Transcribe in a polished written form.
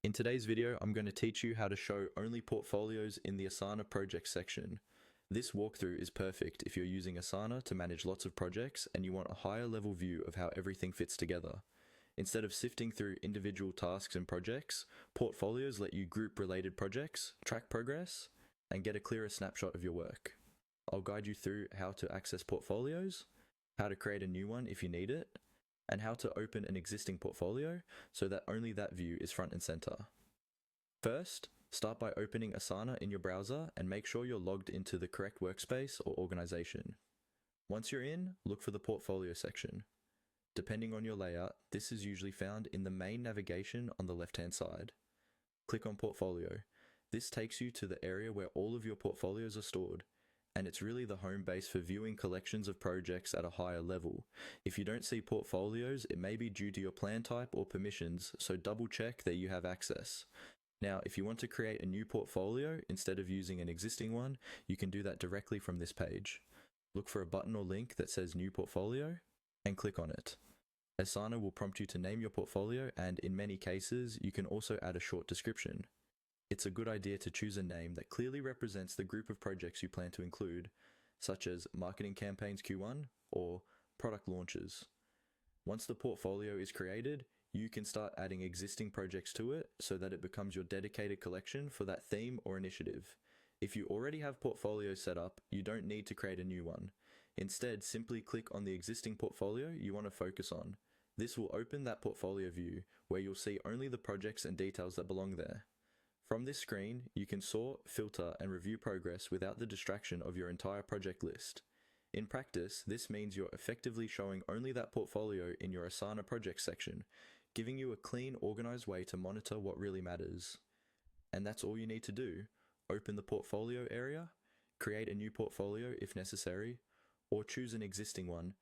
In today's video, I'm going to teach you how to show only portfolios in the Asana Projects section. This walkthrough is perfect if you're using Asana to manage lots of projects and you want a higher level view of how everything fits together. Instead of sifting through individual tasks and projects, portfolios let you group related projects, track progress, and get a clearer snapshot of your work. I'll guide you through how to access portfolios, how to create a new one if you need it, and how to open an existing portfolio so that only that view is front and center. First, start by opening Asana in your browser and make sure you're logged into the correct workspace or organization. Once you're in, look for the portfolio section. Depending on your layout, this is usually found in the main navigation on the left-hand side. Click on Portfolio. This takes you to the area where all of your portfolios are stored, and it's really the home base for viewing collections of projects at a higher level. If you don't see portfolios, it may be due to your plan type or permissions, so double check that you have access. Now, if you want to create a new portfolio instead of using an existing one, you can do that directly from this page. Look for a button or link that says New Portfolio and click on it. Asana will prompt you to name your portfolio, and in many cases, you can also add a short description. It's a good idea to choose a name that clearly represents the group of projects you plan to include, such as Marketing Campaigns Q1 or Product Launches. Once the portfolio is created, you can start adding existing projects to it so that it becomes your dedicated collection for that theme or initiative. If you already have portfolios set up, you don't need to create a new one. Instead, simply click on the existing portfolio you want to focus on. This will open that portfolio view where you'll see only the projects and details that belong there. From this screen, you can sort, filter, and review progress without the distraction of your entire project list. In practice, this means you're effectively showing only that portfolio in your Asana Projects section, giving you a clean, organized way to monitor what really matters. And that's all you need to do. Open the portfolio area, create a new portfolio if necessary, or choose an existing one,